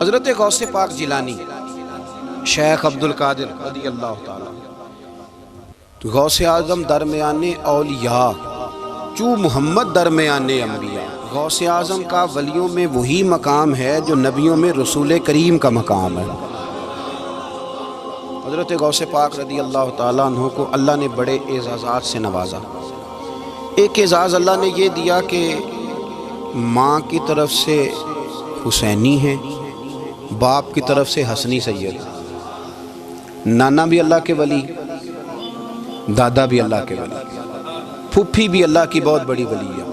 حضرت غوث پاک جیلانی شیخ عبدالقادر رضی اللہ تعالیٰ غوث اعظم درمیان اولیاء چو محمد درمیان انبیاء. غوث اعظم کا ولیوں میں وہی مقام ہے جو نبیوں میں رسول کریم کا مقام ہے. حضرت غوث پاک رضی اللہ تعالیٰ عنہ کو اللہ نے بڑے اعزازات سے نوازا. ایک اعزاز اللہ نے یہ دیا کہ ماں کی طرف سے حسینی ہیں، باپ کی طرف سے حسنی سید. نانا بھی اللہ کے ولی، دادا بھی اللہ کے ولی، پھوپھی بھی اللہ کی بہت بڑی ولی ہے،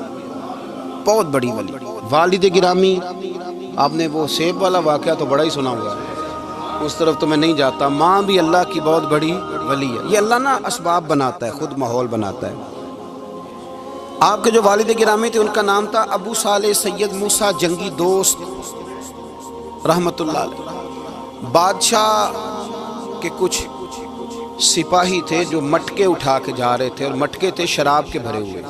بہت بڑی ولی. والد گرامی، آپ نے وہ سیب والا واقعہ تو بڑا ہی سنا ہوگا، اس طرف تو میں نہیں جاتا. ماں بھی اللہ کی بہت بڑی ولی ہے. یہ اللہ نا اسباب بناتا ہے، خود ماحول بناتا ہے. آپ کے جو والد گرامی تھے ان کا نام تھا ابو صالح سید موسیٰ جنگی دوست رحمت اللہ علیہ. بادشاہ کے کچھ سپاہی تھے جو مٹکے اٹھا کے جا رہے تھے، اور مٹکے تھے شراب کے بھرے ہوئے،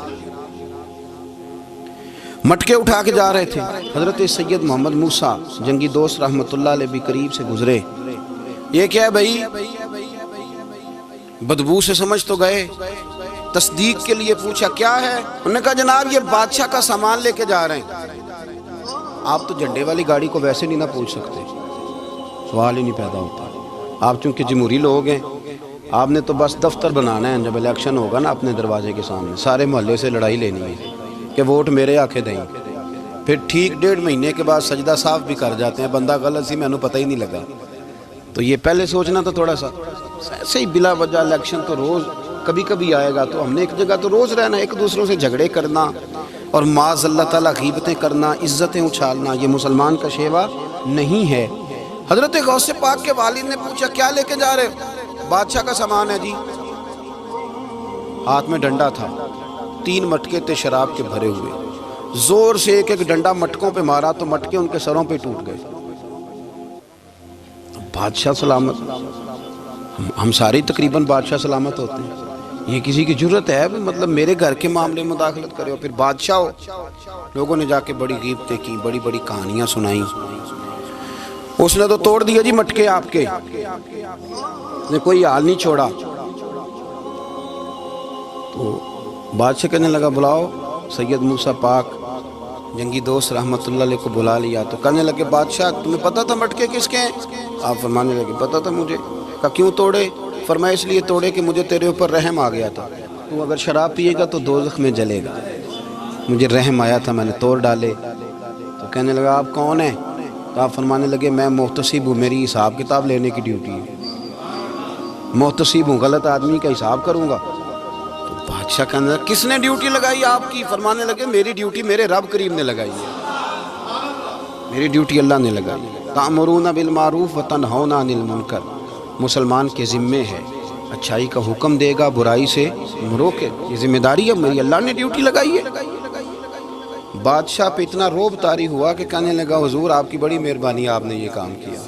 مٹکے اٹھا کے جا رہے تھے. حضرت سید محمد موسیٰ جنگی دوست رحمت اللہ علیہ بھی قریب سے گزرے. یہ کیا ہے بھائی؟ بدبو سے سمجھ تو گئے. تصدیق کے لیے پوچھا کیا ہے؟ انہوں نے کہا جناب یہ بادشاہ کا سامان لے کے جا رہے ہیں. آپ تو جھنڈے والی گاڑی کو ویسے نہیں نہ پوچھ سکتے، سوال ہی نہیں پیدا ہوتا. آپ چونکہ جمہوری لوگ ہیں، آپ نے تو بس دفتر بنانا ہے. جب الیکشن ہوگا نا اپنے دروازے کے سامنے سارے محلے سے لڑائی لینی ہے کہ ووٹ میرے آکھے دیں. پھر ٹھیک 1.5 مہینے کے بعد سجدہ صاف بھی کر جاتے ہیں، بندہ غلط سی میں نے پتہ ہی نہیں لگا. تو یہ پہلے سوچنا تھا تھوڑا سا. ایسے ہی بلا وجہ الیکشن تو روز کبھی کبھی آئے گا، تو ہم نے ایک جگہ تو روز رہنا، ایک دوسروں سے جھگڑے کرنا اور معاذ اللہ تعالیٰ غیبتیں کرنا، عزتیں اچھالنا، یہ مسلمان کا شیوا نہیں ہے. حضرت غوث پاک کے والد نے پوچھا کیا لے کے جا رہے ہو؟ بادشاہ کا سامان ہے جی. ہاتھ میں ڈنڈا تھا، 3 مٹکے تھے شراب کے بھرے ہوئے. زور سے ایک ایک ڈنڈا مٹکوں پہ مارا تو مٹکے ان کے سروں پہ ٹوٹ گئے. بادشاہ سلامت، ہم ساری تقریباً بادشاہ سلامت ہوتے ہیں. یہ کسی کی جرت ہے مطلب میرے گھر کے معاملے میں مداخلت کرے ہو، پھر بادشاہ ہو. لوگوں نے جا کے بڑی غیبتیں کی، بڑی بڑی کہانیاں سنائیں. اس نے تو توڑ دیا جی مٹکے آپ کے، نے کوئی حال نہیں چھوڑا. تو بادشاہ کہنے لگا بلاؤ سید موسیٰ پاک جنگی دوست رحمت اللہ علیہ کو بلا لیا. تو کہنے لگے بادشاہ تمہیں پتہ تھا مٹکے کس کے ہیں؟ آپ فرمانے لگے پتہ تھا مجھے. کہا کیوں توڑے؟ فرمایا اس لیے توڑے کہ مجھے تیرے اوپر رحم آ گیا تھا، تو اگر شراب پیے گا تو دوزخ میں جلے گا. مجھے رحم آیا تھا، میں نے توڑ ڈالے. تو کہنے لگا آپ کون ہیں؟ تو آپ فرمانے لگے میں محتسب ہوں، میری حساب کتاب لینے کی ڈیوٹی ہے. محتسب ہوں، غلط آدمی کا حساب کروں گا. تو بادشاہ کہنے لگا کس نے ڈیوٹی لگائی آپ کی؟ فرمانے لگے میری ڈیوٹی میرے رب کریم نے لگائی ہے، میری ڈیوٹی اللہ نے لگائی. تأمرون بالمعروف وتنہون عن المنکر، مسلمان کے ذمے ہے اچھائی کا حکم دے گا، برائی سے روکے. یہ ذمہ داری ہے میری، اللہ نے ڈیوٹی لگائی ہے. بادشاہ پہ اتنا روب طاری ہوا کہ کہنے لگا حضور آپ کی بڑی مہربانی، آپ نے یہ کام کیا.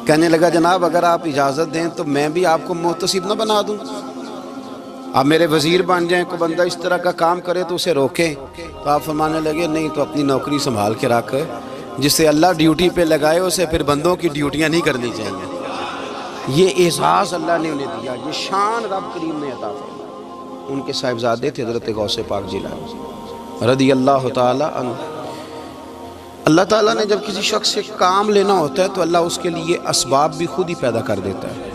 کہنے لگا جناب اگر آپ اجازت دیں تو میں بھی آپ کو محتسب نہ بنا دوں، آپ میرے وزیر بن جائیں. کوئی بندہ اس طرح کا کام کرے تو اسے روکیں. تو آپ فرمانے لگے نہیں، تو اپنی نوکری سنبھال کے رکھ، جسے اللہ ڈیوٹی پہ لگائے اسے پھر بندوں کی ڈیوٹیاں نہیں کرنی چاہیے. یہ اعزاز اللہ نے انہیں دیا، یہ شان رب کریم نے عطا فرمائی. ان کے صاحبزادے تھے حضرت غوث پاک جیلانی رضی اللہ تعالی عنہ. اللہ تعالیٰ نے جب کسی شخص سے کام لینا ہوتا ہے تو اللہ اس کے لیے اسباب بھی خود ہی پیدا کر دیتا ہے.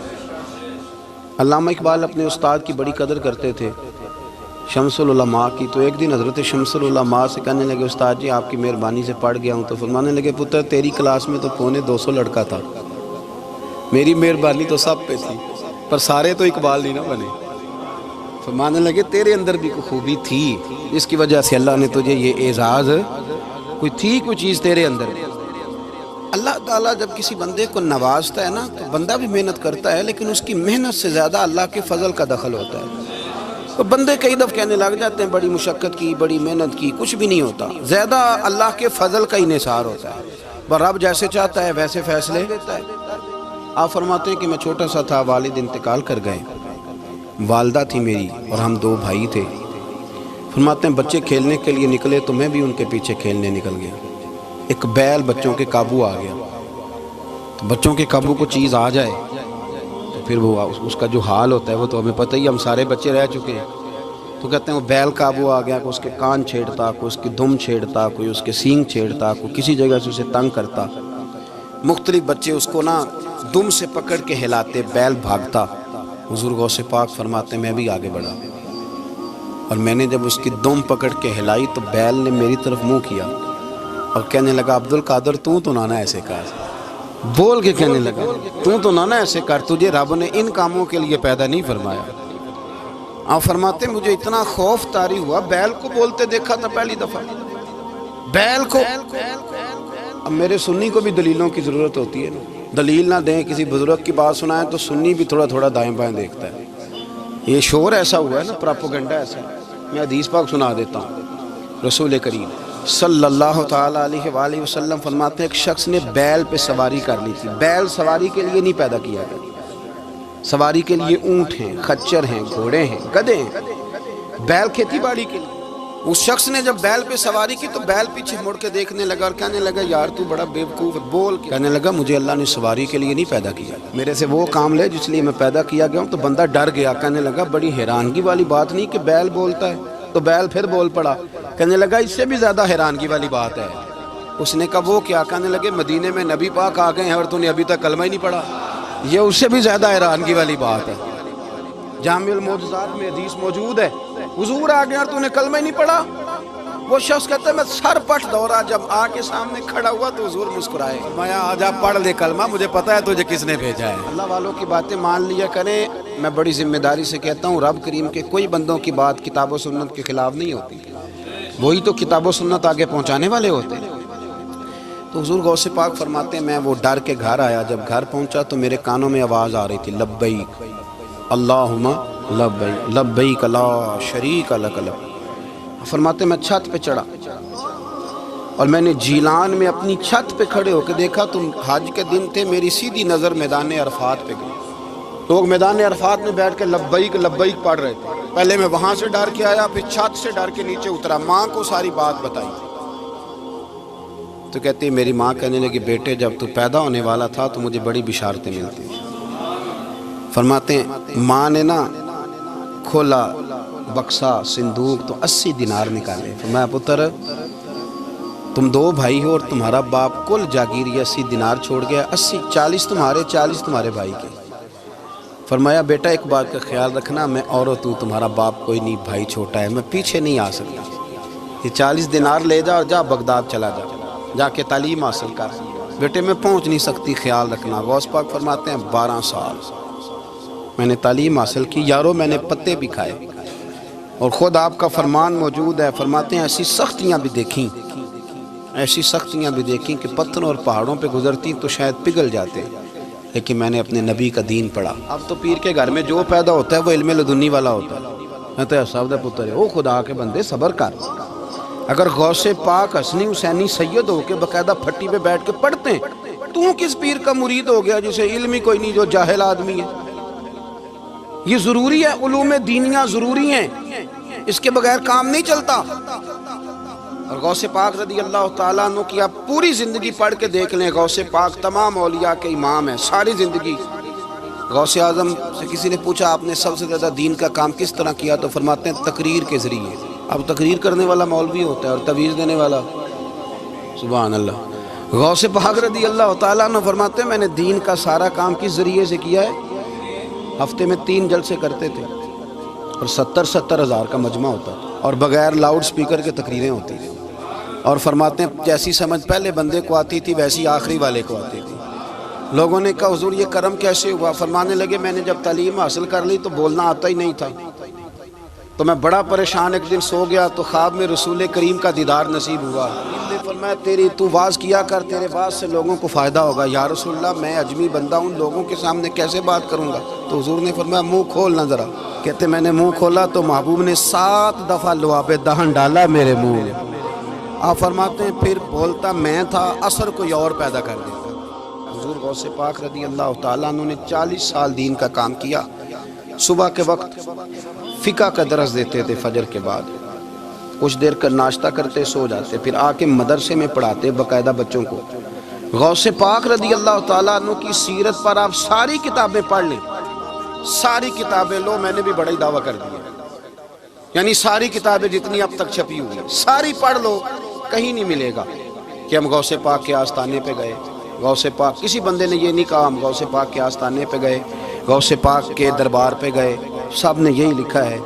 علامہ اقبال اپنے استاد کی بڑی قدر کرتے تھے، شمس العلماء کی. تو ایک دن حضرت شمس العلماء سے کہنے لگے استاد جی آپ کی مہربانی سے پڑھ گیا ہوں. تو فرمانے لگے پتر تیری کلاس میں تو 250 لڑکا تھا، میری مہربانی تو سب پہ تھی، پر سارے تو اقبال نہیں نہ بنے. فرمانے لگے تیرے اندر بھی کوئی خوبی تھی جس کی وجہ سے اللہ نے تجھے یہ اعزاز، کوئی تھی کوئی چیز تیرے اندر. اللہ تعالیٰ جب کسی بندے کو نوازتا ہے نا تو بندہ بھی محنت کرتا ہے، لیکن اس کی محنت سے زیادہ اللہ کے فضل کا دخل ہوتا ہے. تو بندے کئی دفعہ کہنے لگ جاتے ہیں بڑی مشقت کی، بڑی محنت کی، کچھ بھی نہیں ہوتا. زیادہ اللہ کے فضل کا انحصار ہوتا ہے. رب جیسے چاہتا ہے ویسے فیصلے دیتا ہے. آپ فرماتے ہیں کہ میں چھوٹا سا تھا، والد انتقال کر گئے، والدہ تھی میری اور ہم 2 بھائی تھے. فرماتے ہیں بچے کھیلنے کے لیے نکلے تو میں بھی ان کے پیچھے کھیلنے نکل گیا. ایک بیل بچوں کے قابو آ گیا، تو بچوں کے قابو کو چیز آ جائے تو پھر وہ اس کا جو حال ہوتا ہے وہ تو ہمیں پتہ ہی، ہم سارے بچے رہ چکے ہیں۔ تو کہتے ہیں وہ بیل قابو آ گیا، کوئی اس کے کان چھیڑتا، کوئی اس کی دم چھیڑتا، کوئی اس کے سینگ چھیڑتا، کوئی کسی جگہ سے اسے تنگ کرتا، مختلف بچے اس کو نا دم سے پکڑ کے ہلاتے، بیل بھاگتا۔ حضور غوث پاک فرماتے ہیں میں بھی آگے بڑھا، اور میں نے جب اس کی دم پکڑ کے ہلائی تو بیل نے میری طرف منہ کیا اور کہنے لگا عبد القادر تو نہ ایسے کر، بول کے کہنے لگا تو نہ ایسے کر، تجھے رب نے ان کاموں کے لیے پیدا نہیں فرمایا۔ آپ فرماتے مجھے اتنا خوف طاری ہوا، بیل کو بولتے دیکھا تھا پہلی دفعہ، بیل کو۔ اب میرے سنی کو بھی دلیلوں کی ضرورت ہوتی ہے نا، دلیل نہ دیں، کسی بزرگ کی بات سنائیں تو سنی بھی تھوڑا تھوڑا دائیں بائیں دیکھتا ہے۔ یہ شور ایسا ہوا ہے نا، پراپوگنڈا ایسا ہے۔ میں حدیث پاک سنا دیتا ہوں۔ رسول کریم صلی اللہ تعالیٰ علیہ وآلہ وسلم فرماتے ہیں ایک شخص نے بیل پہ سواری کر لی تھی۔ بیل سواری کے لیے نہیں پیدا کیا گیا، سواری کے لیے اونٹ ہیں، خچر ہیں، گھوڑے ہیں، گدھے ہیں، بیل کھیتی باڑی کے لیے۔ اس شخص نے جب بیل پہ سواری کی تو بیل پیچھے مڑ کے دیکھنے لگا اور کہنے لگا یار تو بڑا بیوقوف ہے، بول کے کہنے لگا مجھے اللہ نے سواری کے لیے نہیں پیدا کیا، میرے سے وہ کام لے جس لیے میں پیدا کیا گیا ہوں۔ تو بندہ ڈر گیا، کہنے لگا بڑی حیرانگی والی بات نہیں کہ بیل بولتا ہے، تو بیل پھر بول پڑا۔ کہنے لگا اس سے بھی زیادہ حیرانگی والی بات ہے۔ اس نے کہا وہ کیا؟ کہنے لگے مدینے میں نبی پاک آ گئے ہیں اور تو نے ابھی تک کلمہ ہی نہیں پڑھا، یہ اس سے بھی زیادہ حیرانگی والی بات ہے۔ جامع المعجزات میں حدیث موجود ہے، حضور آ گئے اور تو نے کلمہ ہی نہیں پڑھا۔ وہ شخص کہتا ہے میں سر پٹ دورا، جب آ کے سامنے کھڑا ہوا تو حضور مسکرائے، فرمایا آجا پڑھ لے کلمہ، مجھے پتا ہے تجھے کس نے بھیجا ہے۔ اللہ والوں کی باتیں مان لیا کریں۔ میں بڑی ذمہ داری سے کہتا ہوں رب کریم کے کوئی بندوں کی بات کتاب و سنت کے خلاف نہیں ہوتی، وہی تو کتاب و سنت آگے پہنچانے والے ہوتے ہیں۔ تو حضور غوث پاک فرماتے ہیں میں وہ ڈر کے گھر آیا، جب گھر پہنچا تو میرے کانوں میں آواز آ رہی تھی لبیک اللہم لبیک لبیک لا شریک لک لبیک۔ فرماتے میں چھت پہ چڑھا اور میں نے جیلان میں اپنی چھت پہ کھڑے ہو کے دیکھا، تم حج کے دن تھے، میری سیدھی نظر میدان عرفات پہ گئی، لوگ میدان عرفات میں بیٹھ کے لبیک لبیک پڑھ رہے تھے۔ پہلے میں وہاں سے ڈر کے آیا، پھر چھت سے ڈر کے نیچے اترا، ماں کو ساری بات بتائی تو کہتی میری ماں کہنے لگی بیٹے جب تو پیدا ہونے والا تھا تو مجھے بڑی بشارتیں ملتی تھیں۔ فرماتے ہیں ماں نے نا کھولا بکسا صندوق تو 80 دینار نکالے، فرمایا پتر تم 2 بھائی ہو اور تمہارا باپ کل جاگیری 80 دینار چھوڑ گیا، 80 40 تمہارے 40 تمہارے بھائی کے۔ فرمایا بیٹا ایک بات کا خیال رکھنا، میں اور تو تمہارا باپ کوئی نہیں، بھائی چھوٹا ہے، میں پیچھے نہیں آ سکتا، یہ 40 دینار لے جا اور جا بغداد چلا جا کے تعلیم حاصل کر، بیٹے میں پہنچ نہیں سکتی، خیال رکھنا۔ غوث پاک فرماتے ہیں 12 سال میں نے تعلیم حاصل کی یارو، میں نے پتے بھی کھائے، اور خود آپ کا فرمان موجود ہے، فرماتے ہیں ایسی سختیاں بھی دیکھیں، ایسی سختیاں بھی دیکھیں کہ پتھروں اور پہاڑوں پہ گزرتی تو شاید پگھل جاتے، لیکن میں نے اپنے نبی کا دین پڑھا۔ اب تو پیر کے گھر میں جو پیدا ہوتا ہے وہ علم لدنی والا ہوتا ہے، میں تو صاحب پتر ہے، او خدا کے بندے صبر کر۔ اگر غوث پاک حسنی حسینی سید ہو کے باقاعدہ پھٹی پہ بیٹھ کے پڑھتے ہیں، تو کس پیر کا مرید ہو گیا جسے علم ہی کوئی نہیں، جو جاہل آدمی ہے؟ یہ ضروری ہے، علوم دینیاں ضروری ہیں، اس کے بغیر کام نہیں چلتا۔ اور غوث پاک رضی اللہ تعالیٰ عنہ کی آپ پوری زندگی پڑھ کے دیکھ لیں، غوث پاک تمام اولیاء کے امام ہیں، ساری زندگی۔ غوث اعظم سے کسی نے پوچھا آپ نے سب سے زیادہ دین کا کام کس طرح کیا، تو فرماتے ہیں تقریر کے ذریعے۔ اب تقریر کرنے والا مولوی ہوتا ہے اور تویز دینے والا، سبحان اللہ۔ غوث پاک رضی اللہ تعالیٰ عنہ فرماتے ہیں میں نے دین کا سارا کام کس ذریعے سے کیا ہے، ہفتے میں 3 جلسے کرتے تھے اور 70 ہزار کا مجمع ہوتا تھا، اور بغیر لاؤڈ سپیکر کے تقریریں ہوتی تھیں، اور فرماتے ہیں جیسی سمجھ پہلے بندے کو آتی تھی ویسی آخری والے کو آتی تھی۔ لوگوں نے کہا حضور یہ کرم کیسے ہوا؟ فرمانے لگے میں نے جب تعلیم حاصل کر لی تو بولنا آتا ہی نہیں تھا، تو میں بڑا پریشان، ایک دن سو گیا تو خواب میں رسول کریم کا دیدار نصیب ہوا۔ نے فرمایا تو واز کیا کر، تیرے واز سے لوگوں کو فائدہ ہوگا۔ یا رسول اللہ میں اجمی بندہ ہوں، لوگوں کے سامنے کیسے بات کروں گا؟ تو حضور نے فرمایا منہ کھولنا ذرا۔ کہتے میں نے منہ کھولا تو محبوب نے 7 دفعہ لعاب دہن ڈالا میرے منہ میں۔ آپ فرماتے ہیں پھر بولتا میں تھا، اثر کوئی اور پیدا کر دیتا۔ حضور غوث پاک رضی اللہ تعالیٰ عنہ نے 40 سال دین کا کام کیا۔ صبح کے وقت فقہ کا درس دیتے تھے، فجر کے بعد کچھ دیر کا ناشتہ کرتے سو جاتے، پھر آ کے مدرسے میں پڑھاتے باقاعدہ بچوں کو۔ غوث پاک رضی اللہ تعالیٰ عنہ کی سیرت پر آپ ساری کتابیں پڑھ لیں، ساری کتابیں لو، میں نے بھی بڑا ہی دعویٰ کر دیا، یعنی ساری کتابیں جتنی اب تک چھپی ہوئی ساری پڑھ لو، کہیں نہیں ملے گا کہ ہم غوث پاک کے آستانے پہ گئے، غوث پاک کسی بندے نے یہ نہیں کہا ہم غوث پاک کے آستانے پہ گئے، غوث پاک کے دربار پہ گئے، سب نے یہی لکھا ہے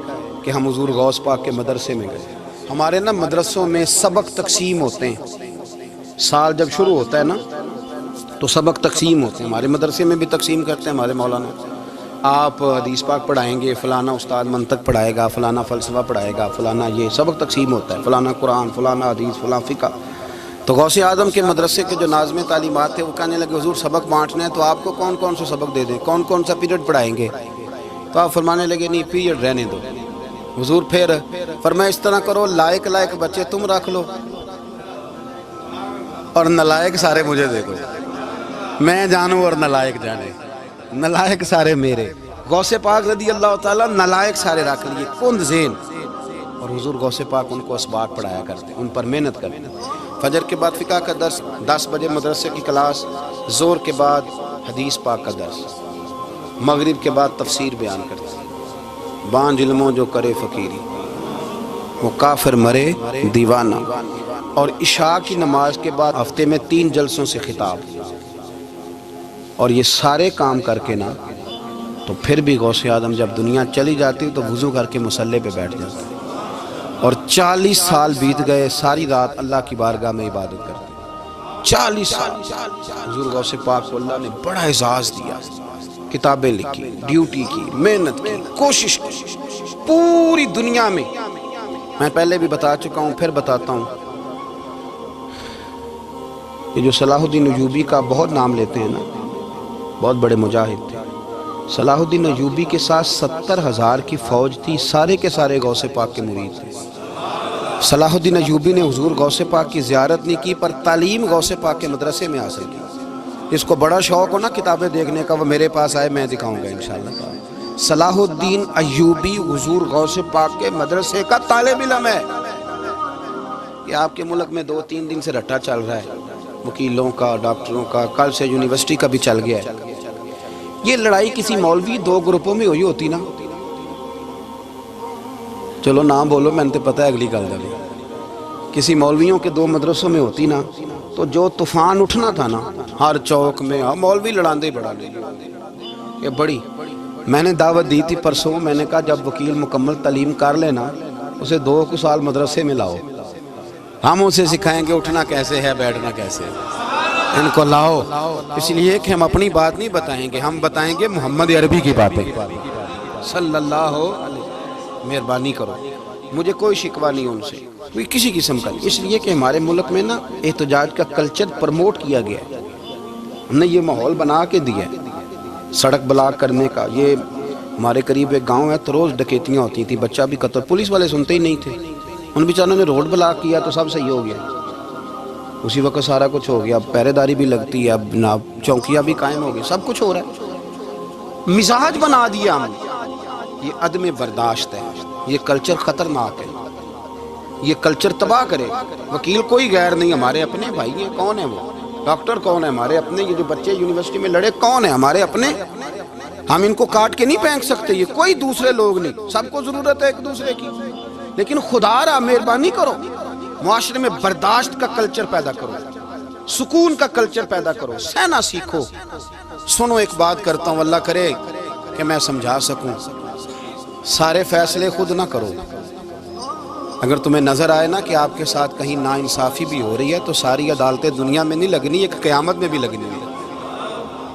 کہ ہم حضور غوث پاک کے مدرسے میں گئے۔ ہمارے نا مدرسوں میں سبق تقسیم ہوتے ہیں، سال جب شروع ہوتا ہے نا تو سبق تقسیم ہوتے ہیں، ہمارے مدرسے میں بھی تقسیم کرتے ہیں ہمارے مولانا، آپ حدیث پاک پڑھائیں گے، فلانا استاد منطق پڑھائے گا، فلانا فلسفہ پڑھائے گا، فلانا یہ سبق تقسیم ہوتا ہے، فلانا قرآن، فلانا حدیث، فلاں فقہ۔ تو غوث اعظم کے مدرسے کے جو ناظم تعلیمات تھے وہ کہنے لگے حضور سبق بانٹنا ہے تو آپ کو کون کون سے سبق دے دیں، کون کون سا پیریڈ پڑھائیں گے؟ تو آپ فرمانے لگے نہیں پیریڈ رہنے دو۔ حضور پھر فرمایا اس طرح کرو، لائق بچے تم رکھ لو اور نالائق سارے مجھے دے دو، میں جانوں اور نالائق جانے، نالائق سارے میرے۔ غوث پاک رضی اللہ تعالیٰ نالائق سارے رکھ لیے، کند ذہن، اور حضور غوث پاک ان کو اسباق پڑھایا کرتے، ان پر محنت کرتے۔ فجر کے بعد فقہ کا درس، 10 بجے مدرسے کی کلاس، زور کے بعد حدیث پاک کا درس، مغرب کے بعد تفسیر بیان کرتے۔ بانج علموں جو کرے فقیری، وہ کافر مرے دیوانہ، اور عشاء کی نماز کے بعد ہفتے میں 3 جلسوں سے خطاب، اور یہ سارے کام کر کے نا تو پھر بھی غوث اعظم جب دنیا چلی جاتی تو وضو کر کے مصلی پہ بیٹھ جاتے، اور 40 سال بیت گئے، ساری رات اللہ کی بارگاہ میں عبادت کرتے، 40 سال۔ حضور غوث پاک کو اللہ نے بڑا اعزاز دیا، کتابیں لکھی، ڈیوٹی کی، محنت کی، کوشش کی پوری دنیا میں۔ میں پہلے بھی بتا چکا ہوں، پھر بتاتا ہوں، یہ جو صلاح الدین ایوبی کا بہت نام لیتے ہیں نا، بہت بڑے مجاہد تھے۔ صلاح الدین ایوبی کے ساتھ 70,000 کی فوج تھی، سارے کے سارے غوث پاک کے مرید تھے۔ صلاح الدین ایوبی نے حضور غوث پاک کی زیارت نہیں کی، پر تعلیم غوث پاک کے مدرسے میں حاصل کی۔ اس کو بڑا شوق ہو نا کتابیں دیکھنے کا، وہ میرے پاس آئے، میں دکھاؤں گا انشاءاللہ۔ صلاح الدین ایوبی حضور غوث پاک کے مدرسے کا طالب علم ہے۔ یہ آپ کے ملک میں 2-3 دن سے رٹا چل رہا ہے، وکیلوں کا، ڈاکٹروں کا، کل سے یونیورسٹی کا بھی چل گیا ہے۔ یہ لڑائی کسی مولوی 2 گروپوں میں ہوئی ہوتی نا، چلو نام بولو، میں نے پتہ ہے اگلی گل دے، کسی مولویوں کے 2 مدرسوں میں ہوتی نا تو جو طوفان اٹھنا تھا نا ہر چوک میں، مولوی لڑاندے بڑا لے یہ بڑی۔ میں نے دعوت دی تھی پرسوں، میں نے کہا جب وکیل مکمل تعلیم کر لینا اسے 2 سال مدرسے میں لاؤ، ہم اسے سکھائیں گے اٹھنا کیسے ہے، بیٹھنا کیسے ہے، ان کو لاؤ، اس لیے کہ ہم اپنی بات نہیں بتائیں گے، ہم بتائیں گے محمد عربی کی باتیں صلی اللہ علیہ۔ مہربانی کرو، مجھے کوئی شکوہ نہیں ان سے، کوئی کسی قسم کا نہیں، اس لیے کہ ہمارے ملک میں نا احتجاج کا کلچر پروموٹ کیا گیا ہے، ہم نے یہ ماحول بنا کے دیا ہے سڑک بلاک کرنے کا۔ یہ ہمارے قریب ایک گاؤں ہے تو روز ڈکیتیاں ہوتی تھیں، بچہ بھی قتل، پولیس والے سنتے ہی نہیں تھے، ان بیچاروں نے روڈ بلاک کیا تو سب صحیح ہو گیا، اسی وقت سارا کچھ ہو گیا، اب پہرے داری بھی لگتی ہے، اب جناب چوکیاں بھی قائم ہو گئی، سب کچھ ہو رہا ہے۔ مزاج بنا دیا ہم، یہ عدم برداشت ہے، یہ کلچر خطرناک ہے، یہ کلچر تباہ کرے۔ وکیل کوئی غیر نہیں، ہمارے اپنے بھائی ہیں، کون ہے وہ؟ ڈاکٹر کون ہے؟ ہمارے اپنے۔ یہ جو بچے یونیورسٹی میں لڑے کون ہیں؟ ہمارے اپنے۔ ہم ان کو کاٹ کے نہیں پھینک سکتے، یہ کوئی دوسرے لوگ نہیں، سب کو ضرورت ہے ایک دوسرے کی، لیکن خدا را مہربانی کرو، معاشرے میں برداشت کا کلچر پیدا کرو، سکون کا کلچر پیدا کرو، سہنا سیکھو۔ سنو ایک بات کرتا ہوں، اللہ کرے کہ میں سمجھا سکوں، سارے فیصلے خود نہ کرو۔ اگر تمہیں نظر آئے نا کہ آپ کے ساتھ کہیں ناانصافی بھی ہو رہی ہے تو ساری عدالتیں دنیا میں نہیں لگنی، ایک قیامت میں بھی لگنی ہے۔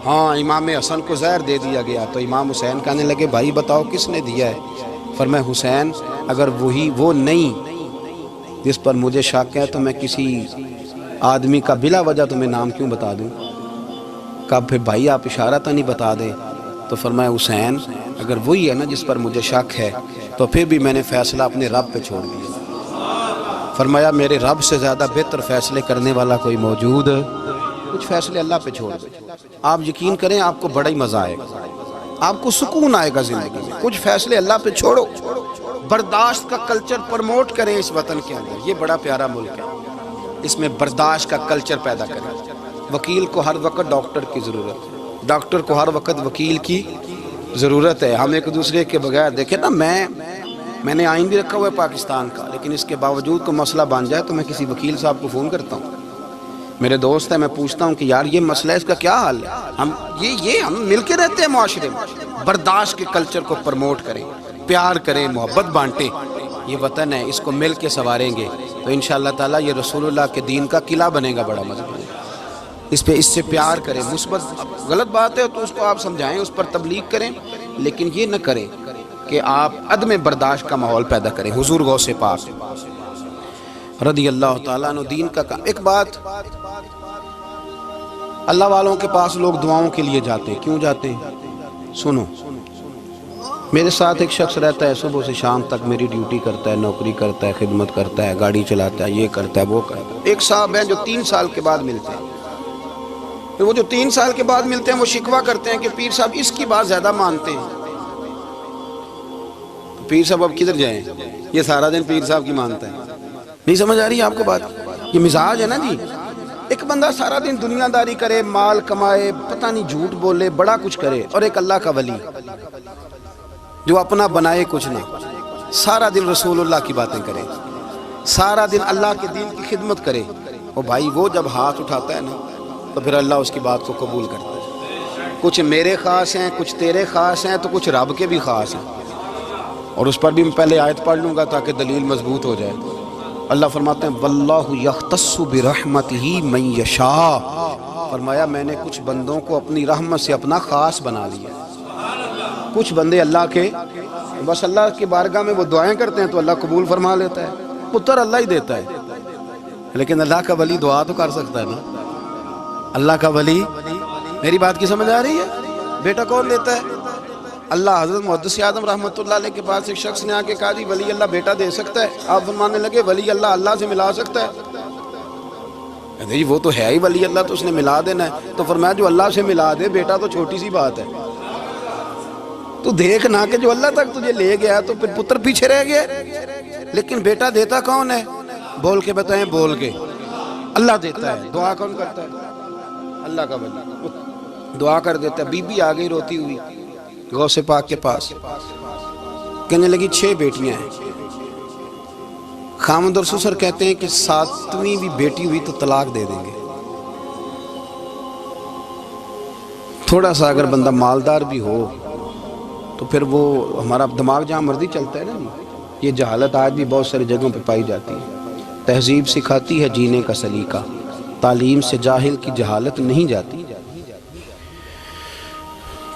ہاں امام حسن کو زہر دے دیا گیا تو امام حسین کہنے لگے بھائی بتاؤ کس نے دیا ہے؟ فرمایا حسین اگر وہ نہیں جس پر مجھے شک ہے تو میں کسی آدمی کا بلا وجہ تمہیں نام کیوں بتا دوں؟ کہا پھر بھائی آپ اشارہ تو نہیں بتا دیں؟ تو فرمایا حسین اگر وہی ہے نا جس پر مجھے شک ہے تو پھر بھی میں نے فیصلہ اپنے رب پہ چھوڑ دیا۔ فرمایا میرے رب سے زیادہ بہتر فیصلے کرنے والا کوئی موجود؟ کچھ فیصلے اللہ پہ چھوڑ دیں، آپ یقین کریں آپ کو بڑا ہی مزہ آئے گا، آپ کو سکون آئے گا زندگی میں۔ کچھ فیصلے اللہ پہ چھوڑو، برداشت کا کلچر پروموٹ کریں اس وطن کے اندر، یہ بڑا پیارا ملک ہے، اس میں برداشت کا کلچر پیدا کریں۔ وکیل کو ہر وقت ڈاکٹر کی ضرورت ہے، ڈاکٹر کو ہر وقت وکیل کی ضرورت ہے۔ ہم ایک دوسرے کے بغیر دیکھیں نا، میں نے آئین بھی رکھا ہوا ہے پاکستان کا، لیکن اس کے باوجود کوئی مسئلہ بن جائے تو میں کسی وکیل صاحب کو فون کرتا ہوں، میرے دوست ہیں، میں پوچھتا ہوں کہ یار یہ مسئلہ ہے، اس کا کیا حل ہے۔ ہم مل کے رہتے ہیں معاشرے میں، برداشت کے کلچر کو پروموٹ کریں، پیار کریں، محبت بانٹیں۔ یہ وطن ہے، اس کو مل کے سنواریں گے تو انشاءاللہ تعالیٰ یہ رسول اللہ کے دین کا قلعہ بنے گا بڑا مضبوط۔ اس سے پیار کریں، مثبت غلط بات ہے تو اس کو آپ سمجھائیں، اس پر تبلیغ کریں، لیکن یہ نہ کریں کہ آپ عدم برداشت کا ماحول پیدا کریں۔ حضور غوث پاک رضی اللہ تعالیٰ عنہ دین کا کام۔ ایک بات، اللہ والوں کے پاس لوگ دعاؤں کے لیے جاتے ہیں، کیوں جاتے ہیں؟ سنو، میرے ساتھ ایک شخص رہتا ہے، صبح سے شام تک میری ڈیوٹی کرتا ہے، نوکری کرتا ہے، خدمت کرتا ہے، گاڑی چلاتا ہے، یہ کرتا ہے، وہ کرتا ہے۔ ایک صاحب ہیں جو 3 سال کے بعد ملتے ہیں، پھر وہ جو 3 سال کے بعد ملتے ہیں وہ شکوہ کرتے ہیں کہ پیر صاحب اس کی بات زیادہ مانتے ہیں۔ پیر صاحب اب کدھر جائیں، یہ سارا دن پیر صاحب کی مانتا ہے۔ نہیں سمجھ آ رہی ہے آپ کو بات؟ یہ مزاج ہے نا جی۔ ایک بندہ سارا دن دنیا داری کرے، مال کمائے، پتہ نہیں جھوٹ بولے، بڑا کچھ کرے، اور ایک اللہ کا ولی جو اپنا بنائے کچھ نہ، سارا دن رسول اللہ کی باتیں کرے، سارا دن اللہ کے دین کی خدمت کرے، اور بھائی وہ جب ہاتھ اٹھاتا ہے نا تو پھر اللہ اس کی بات کو قبول کرتا ہے۔ کچھ میرے خاص ہیں، کچھ تیرے خاص ہیں، تو کچھ رب کے بھی خاص ہیں، اور اس پر بھی میں پہلے آیت پڑھ لوں گا تاکہ دلیل مضبوط ہو جائے۔ اللہ فرماتے ہیں واللہ یختص برحمتہ من یشاء، فرمایا میں نے کچھ بندوں کو اپنی رحمت سے اپنا خاص بنا لیا۔ کچھ بندے اللہ کے بس اللہ کی بارگاہ میں وہ دعائیں کرتے ہیں تو اللہ قبول فرما لیتا ہے، پتر اللہ ہی دیتا ہے، لیکن اللہ کا ولی دعا تو کر سکتا ہے نا۔ اللہ کا ولی، میری بات کی سمجھ آ رہی ہے؟ بیٹا کون دیتا ہے؟ اللہ۔ حضرت محدث اعظم رحمۃ اللہ علیہ کے پاس ایک شخص نے آ کے کہا جی ولی اللہ بیٹا دے سکتا ہے؟ آپ فرمانے لگے ولی اللہ اللہ سے ملا سکتا ہے؟ جی وہ تو ہے ہی ولی اللہ، تو اس نے ملا دینا ہے۔ تو فرمایا جو اللہ سے ملا دے بیٹا تو چھوٹی سی بات ہے، تو دیکھ نہ کہ جو اللہ تک تجھے لے گیا تو پھر پتر پیچھے رہ گیا، لیکن بیٹا دیتا کون ہے؟ بول کے بتائیں، بول کے۔ اللہ دیتا ہے۔ دعا کون کرتا ہے؟ اللہ کا ولی دعا کر دیتا ہے۔ بی بی آ گئی روتی ہوئی غوث پاک کے پاس، کہنے لگی 6 بیٹیاں ہیں۔ خامد اور سسر کہتے ہیں کہ 7ویں بھی بیٹی ہوئی تو طلاق دے دیں گے۔ تھوڑا سا اگر بندہ مالدار بھی ہو تو پھر وہ ہمارا دماغ جہاں مرضی چلتا ہے نا، یہ جہالت آج بھی بہت ساری جگہوں پہ پائی جاتی ہے۔ تہذیب سکھاتی ہے جینے کا سلیقہ، تعلیم سے جاہل کی جہالت نہیں جاتی۔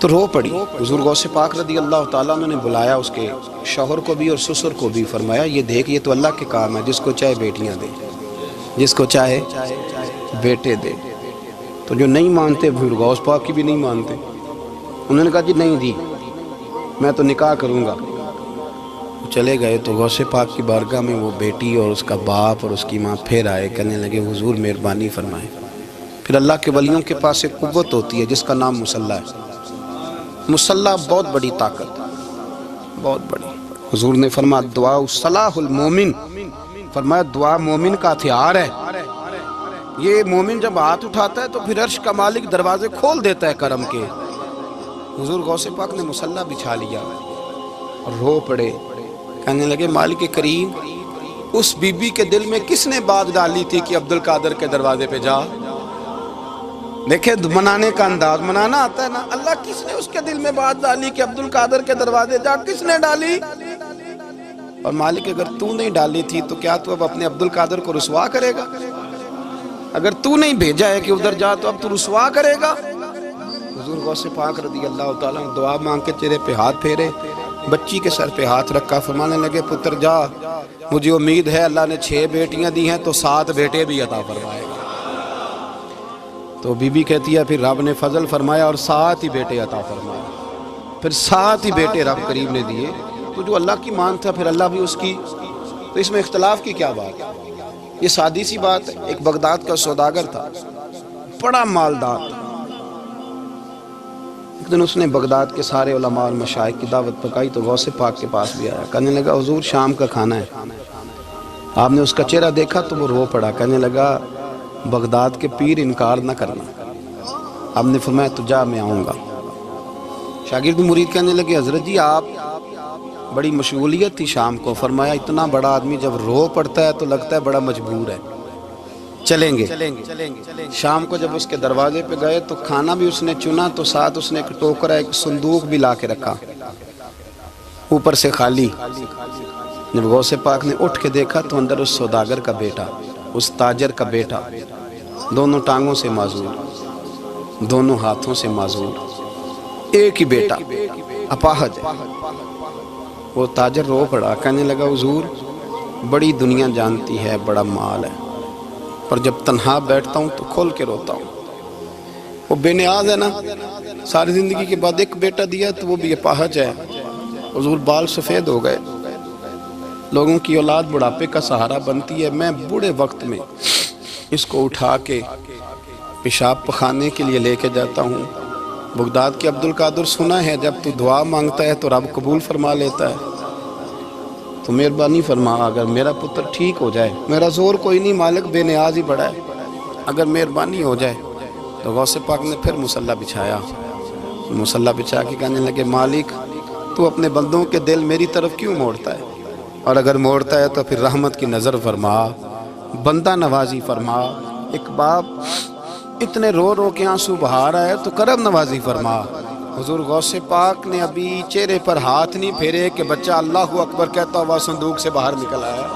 تو رو پڑی۔ حضور غوث پاک رضی اللہ تعالیٰ عنہ نے بلایا اس کے شوہر کو بھی اور سسر کو بھی، فرمایا یہ دیکھ یہ تو اللہ کے کام ہے، جس کو چاہے بیٹیاں دے، جس کو چاہے بیٹے دے۔ تو جو نہیں مانتے پھر غوث پاک کی بھی نہیں مانتے، انہوں نے کہا جی نہیں جی میں تو نکاح کروں گا۔ چلے گئے تو غوث پاک کی بارگاہ میں وہ بیٹی اور اس کا باپ اور اس کی ماں پھر آئے، کہنے لگے حضور مہربانی فرمائیں۔ پھر اللہ کے ولیوں کے پاس ایک قوت ہوتی ہے جس کا نام مصلی ہے۔ مصلی بہت بڑی طاقت، بہت بڑی۔ حضور نے فرمایا دعا صلاح المومن، فرمایا دعا مومن کا ہتھیار ہے۔ یہ مومن جب ہاتھ اٹھاتا ہے تو پھر عرش کا مالک دروازے کھول دیتا ہے کرم کے۔ حضور غوث پاک نے مصلی بچھا لیا اور رو پڑے، کہنے لگے مالک کریم اس بی بی کے دل میں کس نے بات ڈالی تھی کہ عبد القادر کے دروازے پہ جا؟ دیکھیں منانے کا انداز، منانا آتا ہے نا۔ اللہ کس نے اس کے دل میں بات ڈالی کہ عبد القادر کے دروازے جا؟ کس نے ڈالی؟ اور مالک اگر تو نہیں ڈالی تھی تو کیا تو اب اپنے عبد القادر کو رسوا کرے گا؟ اگر تو نہیں بھیجا ہے کہ ادھر جا تو اب تو رسوا کرے گا؟ حضور غوث پاک رضی اللہ تعالیٰ عنہ دعا مانگ کے چہرے پہ ہاتھ پھیرے، بچی کے سر پہ ہاتھ رکھا، فرمانے لگے پتر جا، مجھے امید ہے اللہ نے 6 بیٹیاں دی ہیں تو 7 بیٹے بھی عطا فرمائے گا۔ تو بی بی کہتی ہے پھر رب نے فضل فرمایا اور 7 ہی بیٹے عطا فرمائے، پھر 7 ہی بیٹے رب کریم نے دیے۔ تو جو اللہ کی مان تھا پھر اللہ بھی اس کی، تو اس میں اختلاف کی کیا بات ہے؟ یہ سادی سی بات ہے۔ ایک بغداد کا سوداگر تھا، بڑا مالدار تھا۔ ایک دن اس نے بغداد کے سارے علماء اور مشائخ کی دعوت پکائی تو غوث پاک کے پاس بھی آیا، کہنے لگا حضور شام کا کھانا ہے۔ آپ نے اس کا چہرہ دیکھا تو وہ رو پڑا، کہنے لگا بغداد کے پیر انکار نہ کرنا۔ آپ نے فرمایا تو جا میں آؤں گا۔ شاگرد مرید کہنے لگے حضرت جی آپ بڑی مشغولیت تھی شام کو، فرمایا اتنا بڑا آدمی جب رو پڑتا ہے تو لگتا ہے بڑا مجبور ہے، چلیں گے۔ شام کو جب اس کے دروازے پہ گئے تو کھانا بھی اس نے چنا تو ساتھ اس نے ایک ٹوکرا ایک صندوق بھی لا کے رکھا، اوپر سے خالی۔ جب غوث پاک نے اٹھ کے دیکھا تو اندر اس سوداگر کا بیٹا، اس تاجر کا بیٹا، دونوں ٹانگوں سے معذور، دونوں ہاتھوں سے معذور، ایک ہی بیٹا اپاہج ہے۔ وہ تاجر رو پڑا، کہنے لگا حضور بڑی دنیا جانتی ہے، بڑا مال ہے، پر جب تنہا بیٹھتا ہوں تو کھول کے روتا ہوں۔ وہ بے نیاز ہے نا، ساری زندگی کے بعد ایک بیٹا دیا تو وہ بھی اپاہج ہے۔ حضور بال سفید ہو گئے، لوگوں کی اولاد بڑھاپے کا سہارا بنتی ہے، میں بوڑھے وقت میں اس کو اٹھا کے پیشاب پخانے کے لیے لے کے جاتا ہوں۔ بغداد کے عبد القادر سنا ہے جب تو دعا مانگتا ہے تو رب قبول فرما لیتا ہے، تو مہربانی فرما اگر میرا پتر ٹھیک ہو جائے، میرا زور کوئی نہیں، مالک بے نیاز ہی بڑا ہے، اگر مہربانی ہو جائے۔ تو غوث پاک نے پھر مصلی بچھایا، مصلی بچھا کے کہنے لگے مالک تو اپنے بندوں کے دل میری طرف کیوں موڑتا ہے، اور اگر موڑتا ہے تو پھر رحمت کی نظر فرما، بندہ نوازی فرما۔ ایک باپ اتنے رو رو کے آنسو بہا رہا ہے تو کرم نوازی فرما۔ حضور غوث پاک نے ابھی چہرے پر ہاتھ نہیں پھیرے کہ بچہ اللہ اکبر کہتا ہوا صندوق سے باہر نکل آیا۔